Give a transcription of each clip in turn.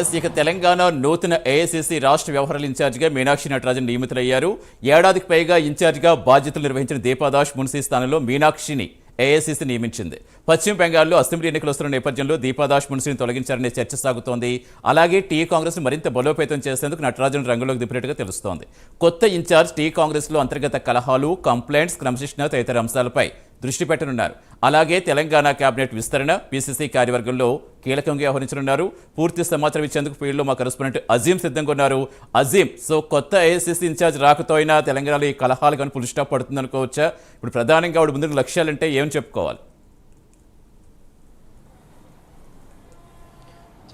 ఇక తెలంగాణ నూతన ఏఐసీసీ రాష్ట్ర వ్యవహారాల ఇన్ఛార్జిగా మీనాక్షి నటరాజన్ నియమితులయ్యారు. ఏడాదికి పైగా ఇన్ఛార్జిగా బాధ్యతలు నిర్వహించిన దీపాదాస్ మున్సీ స్థానంలో మీనాక్షిని ఏఐసీసీ నియమించింది. పశ్చిమ బెంగాల్లో అసెంబ్లీ ఎన్నికలు వస్తున్న నేపథ్యంలో దీపాదాస్ మున్సీని తొలగించారనే చర్చ సాగుతోంది. అలాగే టీ కాంగ్రెస్ మరింత బలోపేతం చేసేందుకు నటరాజన్ రంగంలోకి దింపినట్టుగా తెలుస్తోంది. కొత్త ఇన్ఛార్జ్ టీ కాంగ్రెస్లో అంతర్గత కలహాలు, కంప్లైంట్స్, క్రమశిక్షణ తదితర అంశాలపై దృష్టి పెట్టనున్నారు. అలాగే తెలంగాణ కేబినెట్ విస్తరణ, పీసీసీ కార్యవర్గంలో కీలకంగా వ్యవహరించనున్నారు. పూర్తి సమాచారం ఇచ్చేందుకు ఫీల్డ్లో మా కరెస్పాండెంట్ అజీం సిద్ధంగా ఉన్నారు. అజీం, కొత్త ఏఐసీసీ ఇన్ఛార్జ్ రాకతో అయినా తెలంగాణలో ఈ కలహాలు కానీ ఫుల్ స్టాప్ పడుతుంది అనుకోవచ్చా? ఇప్పుడు ప్రధానంగా ఆవిడ ముందు లక్ష్యాలంటే ఏం చెప్పుకోవాలి?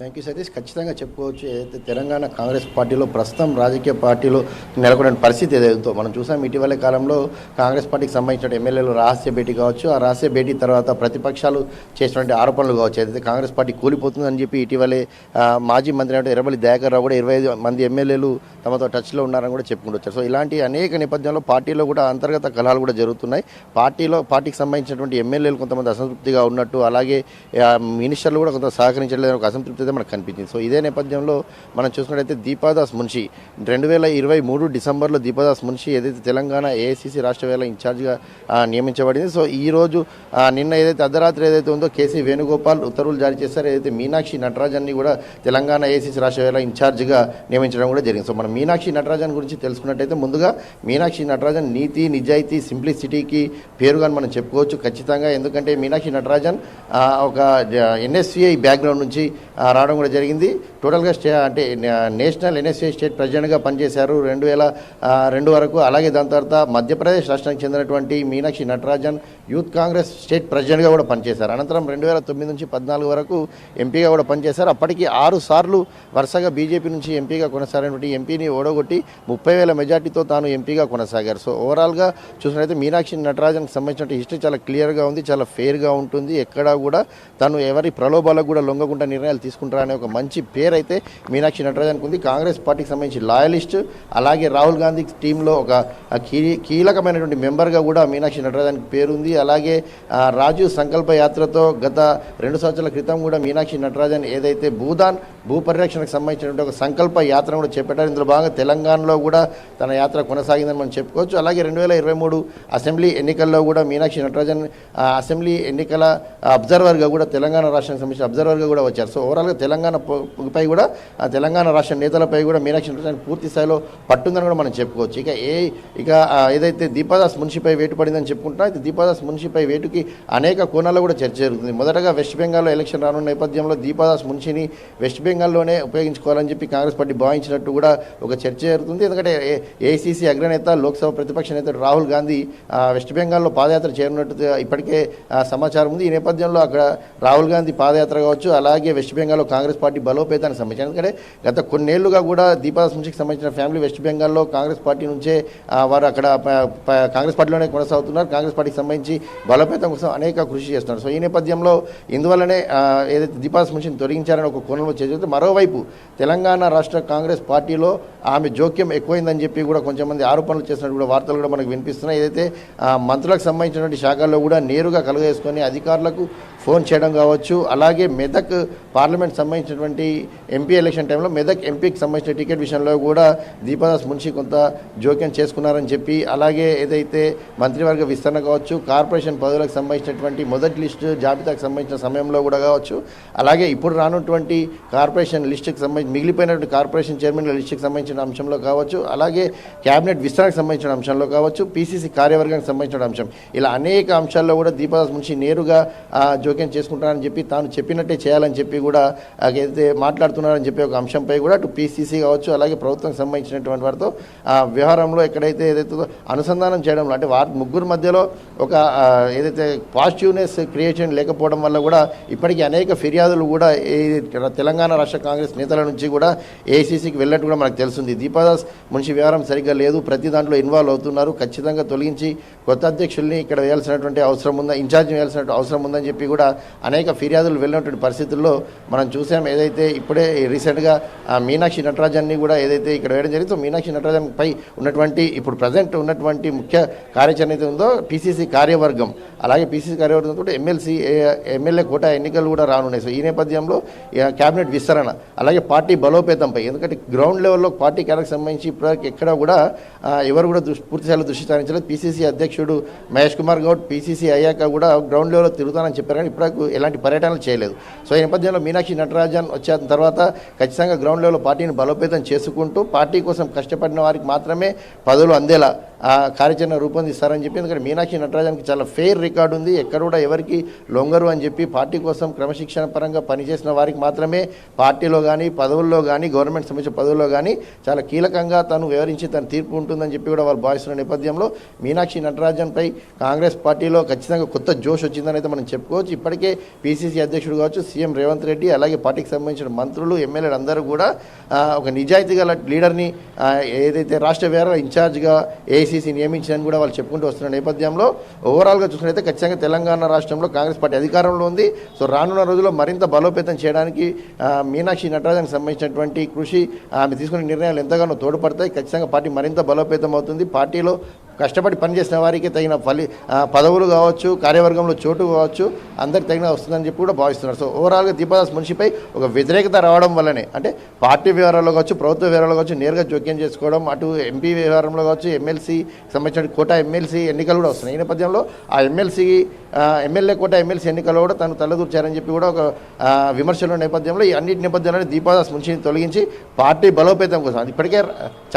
Thank you Satish. ఖచ్చితంగా చెప్పుకోవచ్చు, ఏదైతే తెలంగాణ కాంగ్రెస్ పార్టీలో ప్రస్తుతం రాజకీయ పార్టీలో నెలకొన్న పరిస్థితి ఏదైతే మనం చూసాం, ఇటీవల కాలంలో కాంగ్రెస్ పార్టీకి సంబంధించిన ఎమ్మెల్యేలు రహస్య భేటీ కావచ్చు, ఆ రహస్య భేటీ తర్వాత ప్రతిపక్షాలు చేసినటువంటి ఆరోపణలు కావచ్చు, ఏదైతే కాంగ్రెస్ పార్టీ కూలిపోతుందని చెప్పి ఇటీవలే మాజీ మంత్రి అంటే ఎర్రబెల్లి దయాకర్ రావు కూడా 25 మంది ఎమ్మెల్యేలు తమతో టచ్లో ఉన్నారని కూడా చెప్పుకుంటూ. సో ఇలాంటి అనేక నేపథ్యంలో పార్టీలో కూడా అంతర్గత కలహాలు కూడా జరుగుతున్నాయి. పార్టీకి సంబంధించినటువంటి ఎమ్మెల్యేలు కొంతమంది అసంతృప్తిగా ఉన్నట్టు, అలాగే మినిస్టర్లు కూడా కొంత సహకరించలేదని ఒక అసంతృప్తి మనకు కనిపించింది. సో ఇదే నేపథ్యంలో మనం చూసుకున్నట్టయితే దీపాదాస్ మున్షి 2023 డిసెంబర్లో దీపాదాస్ మున్షి ఏదైతే తెలంగాణ ఏఐసీసీ రాష్ట్ర వేళ ఇన్ఛార్జిగా నియమించబడింది. సో ఈ రోజు నిన్న ఏదైతే అర్ధరాత్రి ఏదైతే ఉందో కేసీ వేణుగోపాల్ ఉత్తర్వులు జారీ చేశారో, ఏదైతే మీనాక్షి నటరాజన్ని కూడా తెలంగాణ ఏఐసీసీ రాష్ట్ర వేళ ఇన్ఛార్జిగా నియమించడం కూడా జరిగింది. సో మనం మీనాక్షి నటరాజన్ గురించి తెలుసుకున్నట్టయితే ముందుగా మీనాక్షి నటరాజన్ నీతి, నిజాయితీ, సింప్లిసిటీకి పేరుగా మనం చెప్పుకోవచ్చు ఖచ్చితంగా. ఎందుకంటే మీనాక్షి నటరాజన్ ఒక ఎన్ఎస్సిఐ బ్యాక్గ్రౌండ్ నుంచి రావడం కూడా జరిగింది. టోటల్గా నేషనల్ ఎన్ఎస్సిఐ స్టేట్ ప్రెసిడెంట్గా పనిచేశారు 2002 వరకు. అలాగే దాని తర్వాత మధ్యప్రదేశ్ రాష్ట్రానికి చెందినటువంటి మీనాక్షి నటరాజన్ యూత్ కాంగ్రెస్ స్టేట్ ప్రెసిడెంట్గా కూడా పనిచేశారు. అనంతరం 2009 నుంచి 14 వరకు ఎంపీగా కూడా పనిచేశారు. అప్పటికి 6 సార్లు వరుసగా బీజేపీ నుంచి ఎంపీగా కొనసాగినటువంటి ఎంపీని ఓడగొట్టి 30,000 మెజార్టీతో తాను ఎంపీగా కొనసాగారు. సో ఓవరాల్గా చూసినట్లయితే మీనాక్షి నటరాజన్కి సంబంధించిన హిస్టరీ చాలా క్లియర్గా ఉంది, చాలా ఫెయిర్గా ఉంటుంది. ఎక్కడా కూడా తను ఎవరి ప్రలోభాలకు కూడా లొంగకుండా నిర్ణయాలు తీసుకుంటారనే ఒక మంచి పేరు అయితే మీనాక్షి నటరాజన్కి ఉంది. కాంగ్రెస్ పార్టీకి సంబంధించి లాయలిస్ట్, అలాగే రాహుల్ గాంధీ టీంలో ఒక కీలకమైనటువంటి మెంబర్గా కూడా మీనాక్షి నటరాజన్కి పేరుంది. అలాగే రాజీవ్ సంకల్ప యాత్రతో గత 2 సంవత్సరాల క్రితం కూడా మీనాక్షి నటరాజన్ ఏదైతే భూ పరిరక్షణకు సంబంధించినటువంటి ఒక సంకల్ప యాత్ర కూడా చేపట్టారు. ఇందులో భాగంగా తెలంగాణలో కూడా తన యాత్ర కొనసాగిందని మనం చెప్పుకోవచ్చు. అలాగే 2023 అసెంబ్లీ ఎన్నికల్లో కూడా మీనాక్షి నటరాజన్ అసెంబ్లీ ఎన్నికల అబ్జర్వర్గా కూడా తెలంగాణ రాష్ట్రానికి సంబంధించిన అబ్జర్వర్గా కూడా వచ్చారు. సో ఓవరాల్గా తెలంగాణపై కూడా తెలంగాణ రాష్ట్ర నేతలపై కూడా మీనాక్షి నటరాజన్ పూర్తి స్థాయిలో పట్టుందని కూడా మనం చెప్పుకోవచ్చు. ఇక ఏదైతే దీపాదాస్ మున్షిపై వేటు పడిందని చెప్పుకుంటున్నా, అయితే దీపాదాస్ మున్షిపై వేటుకి అనేక కోణాల్లో కూడా చర్చ జరుగుతుంది. మొదటగా వెస్ట్ బెంగాల్లో ఎలక్షన్ రానున్న నేపథ్యంలో దీపాదాస్ మున్షిని వెస్ట్ బెంగాల్లోనే ఉపయోగించుకోవాలని చెప్పి కాంగ్రెస్ పార్టీ భావించినట్టు కూడా ఒక చర్చ జరుగుతుంది. ఎందుకంటే ఏఐసీసీ అగ్రనేత, లోక్సభ ప్రతిపక్ష నేత రాహుల్ గాంధీ వెస్ట్ బెంగాల్లో పాదయాత్ర చేరినట్టు ఇప్పటికే సమాచారం ఉంది. ఈ నేపథ్యంలో అక్కడ రాహుల్ గాంధీ పాదయాత్ర కావచ్చు, అలాగే వెస్ట్ బెంగాల్లో కాంగ్రెస్ పార్టీ బలోపేతానికి సంబంధించి, ఎందుకంటే గత కొన్నేళ్లుగా కూడా దీపాదాస్ మున్షికి సంబంధించిన ఫ్యామిలీ వెస్ట్ బెంగాల్లో కాంగ్రెస్ పార్టీ నుంచే వారు అక్కడ కాంగ్రెస్ పార్టీలోనే కొనసాగుతున్నారు. కాంగ్రెస్ పార్టీకి సంబంధించి బలోపేతం కోసం అనేక కృషి చేస్తున్నారు. సో ఈ నేపథ్యంలో ఇందువల్లనే ఏదైతే దీపాదాస్ మున్షిని తొలగించారని ఒక కోణంలో చేస్తే, మరోవైపు తెలంగాణ రాష్ట్ర కాంగ్రెస్ పార్టీలో ఆమె జోక్యం ఎక్కువైందని చెప్పి కూడా కొంచెంమంది ఆరోపణలు చేసినట్టు కూడా వార్తలు కూడా మనకు వినిపిస్తున్నాయి. ఏదైతే మంత్రులకు సంబంధించినటువంటి శాఖల్లో కూడా నేరుగా కలుగజేసుకొని అధికారులకు ఫోన్ చేయడం కావచ్చు, అలాగే మెదక్ పార్లమెంట్ సంబంధించినటువంటి ఎంపీ ఎలక్షన్ టైంలో మెదక్ ఎంపీకి సంబంధించిన టికెట్ విషయంలో కూడా దీపాదాస్ మున్షి కొంత జోక్యం చేసుకున్నారని చెప్పి, అలాగే ఏదైతే మంత్రివర్గ విస్తరణ కావచ్చు, కార్పొరేషన్ పదవులకు సంబంధించినటువంటి మొదటి లిస్టు జాబితాకు సంబంధించిన సమయంలో కూడా కావచ్చు, అలాగే ఇప్పుడు రానున్నటువంటి కార్పొరేషన్ లిస్టుకి సంబంధించి మిగిలిపోయినటువంటి కార్పొరేషన్ చైర్మన్ల లిస్టుకి సంబంధించిన అంశంలో కావచ్చు, అలాగే క్యాబినెట్ విస్తరణకు సంబంధించిన అంశంలో కావచ్చు, పీసీసీ కార్యవర్గానికి సంబంధించిన అంశం, ఇలా అనేక అంశాల్లో కూడా దీపాదాస్ మున్షి నేరుగా జోక్యం చేసుకుంటారని చెప్పి, తాను చెప్పినట్టే చేయాలని చెప్పి కూడా ఏదైతే మాట్లాడుతున్నారని చెప్పి ఒక అంశంపై కూడా అటు పీసీసీ కావచ్చు, అలాగే ప్రభుత్వం సంబంధించినటువంటి వారితో వ్యవహారంలో ఎక్కడైతే ఏదైతే అనుసంధానం చేయడంలో, అంటే వారి ముగ్గురు మధ్యలో ఒక ఏదైతే పాజిటివ్నెస్ క్రియేషన్ లేకపోవడం వల్ల కూడా ఇప్పటికీ అనేక ఫిర్యాదులు కూడా తెలంగాణ రాష్ట్ర కాంగ్రెస్ నేతల నుంచి కూడా ఏఐసీసీకి వెళ్ళినట్టు కూడా మనకు తెలుస్తుంది. దీపాదాస్ మున్షి వ్యవహారం సరిగ్గా లేదు, ప్రతి దాంట్లో ఇన్వాల్వ్ అవుతున్నారు, ఖచ్చితంగా తొలగించి కొత్త అధ్యక్షుల్ని ఇక్కడ వేయాల్సినటువంటి అవసరం ఉందా, ఇన్ఛార్జ్ వేయాల్సినటువంటి అవసరం ఉందని చెప్పి కూడా కూడా అనేక ఫిర్యాదులు వెళ్ళినటువంటి పరిస్థితుల్లో మనం చూసాం. ఏదైతే ఇప్పుడే రీసెంట్గా మీనాక్షి నటరాజన్ని కూడా ఏదైతే ఇక్కడ వేయడం జరిగిందో మీనాక్షి నటరాజన్ పై ఉన్నటువంటి ఇప్పుడు ప్రజెంట్ ఉన్నటువంటి ముఖ్య కార్యాచరణ అయితే ఉందో పిసిసి కార్యవర్గం, అలాగే పిసిసి కార్యవర్గంతో ఎమ్మెల్యే కోటా ఎన్నికలు కూడా రానున్నాయి. సో ఈ నేపథ్యంలో క్యాబినెట్ విస్తరణ, అలాగే పార్టీ బలోపేతంపై, ఎందుకంటే గ్రౌండ్ లెవెల్లో పార్టీ క్యాడర్కి సంబంధించి ఇప్పటివరకు ఎక్కడ కూడా ఎవరు కూడా పూర్తిస్థాయిలో దృష్టి సారించలేదు. పిసిసి అధ్యక్షుడు మహేష్ కుమార్ గౌడ్ పిసిసి అయ్యాక కూడా గ్రౌండ్ లెవెల్లో తిరుగుతానని చెప్పారు, కానీ ఇప్పటివరకు ఎలాంటి పర్యటనలు చేయలేదు. సో ఈ నేపథ్యంలో మీనాక్షి నటరాజన్ వచ్చిన తర్వాత ఖచ్చితంగా గ్రౌండ్ లెవెల్లో పార్టీని బలోపేతం చేసుకుంటూ పార్టీ కోసం కష్టపడిన వారికి మాత్రమే పదవులు అందేలా కార్యాచరణ రూపొందిస్తారని చెప్పి, ఎందుకంటే మీనాక్షి నటరాజన్కి చాలా ఫెయిర్ రికార్డు ఉంది, ఎక్కడ కూడా ఎవరికి లొంగరు అని చెప్పి పార్టీ కోసం క్రమశిక్షణ పరంగా పనిచేసిన వారికి మాత్రమే పార్టీలో కానీ పదవుల్లో కానీ గవర్నమెంట్ సంబంధించిన పదవుల్లో కానీ చాలా కీలకంగా తను వివరించి తన తీర్పు ఉంటుందని చెప్పి కూడా వాళ్ళు భావిస్తున్న నేపథ్యంలో మీనాక్షి నటరాజన్పై కాంగ్రెస్ పార్టీలో ఖచ్చితంగా కొత్త జోష్ వచ్చిందని అయితే మనం చెప్పుకోవచ్చు. ఇప్పటికే పిసిసి అధ్యక్షుడు కావచ్చు, సీఎం రేవంత్ రెడ్డి, అలాగే పార్టీకి సంబంధించిన మంత్రులు, ఎమ్మెల్యేలు అందరూ కూడా ఒక నిజాయితీ గల లీడర్ని ఏదైతే రాష్ట్ర వ్యవహారాల ఇన్ఛార్జ్గా ఏఐసీసీ నియమించారని కూడా వాళ్ళు చెప్పుకుంటూ వస్తున్న నేపథ్యంలో ఓవరాల్గా చూసినట్లయితే ఖచ్చితంగా తెలంగాణ రాష్ట్రంలో కాంగ్రెస్ పార్టీ అధికారంలో ఉంది. సో రానున్న రోజుల్లో మరింత బలోపేతం చేయడానికి మీనాక్షి నటరాజన్కి సంబంధించినటువంటి కృషి, ఆమె తీసుకునే నిర్ణయాలు ఎంతగానో తోడ్పడతాయి. ఖచ్చితంగా పార్టీ మరింత బలోపేతం అవుతుంది. పార్టీలో కష్టపడి పనిచేసిన వారికి తగిన పదవులు కావచ్చు, కార్యవర్గంలో చోటు కావచ్చు, అందరికి తగిన వస్తుందని చెప్పి కూడా భావిస్తున్నారు. సో ఓవరాల్గా దీపాదాస్ మున్షిపై ఒక వ్యతిరేకత రావడం వల్లనే, అంటే పార్టీ వ్యవహారాల్లో కావచ్చు, ప్రభుత్వ వ్యవహారాల్లో కావచ్చు నేరుగా జోక్యం చేసుకోవడం, అటు ఎంపీ వ్యవహారంలో కావచ్చు, ఎమ్మెల్సీ సంబంధించిన కోటా ఎమ్మెల్సీ ఎన్నికలు కూడా వస్తున్నాయి. ఈ నేపథ్యంలో ఆ ఎమ్మెల్యే కోటా ఎమ్మెల్సీ ఎన్నికల్లో కూడా తను తలదూర్చారని చెప్పి కూడా ఒక విమర్శల నేపథ్యంలో ఈ అన్నిటి నేపథ్యంలో దీపాదాస్ మున్షిని తొలగించి పార్టీ బలోపేతం కోసం, అది ఇప్పటికే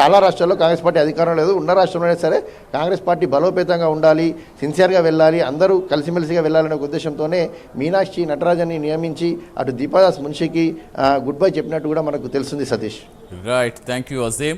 చాలా రాష్ట్రాల్లో కాంగ్రెస్ పార్టీ అధికారం లేదు, ఉన్న రాష్ట్రంలోనే సరే కాంగ్రెస్ పార్టీ బలోపేతంగా ఉండాలి, సిన్సియర్గా వెళ్ళాలి, అందరూ కలిసిమెలిసిగా వెళ్ళాలనే ఉద్దేశంతోనే మీనాక్షి నటరాజన్ని నియమించి అటు దీపాదాస్ మున్షికి గుడ్ బై చెప్పినట్టు కూడా మనకు తెలుస్తుంది. Satish, right, thank you Azeem.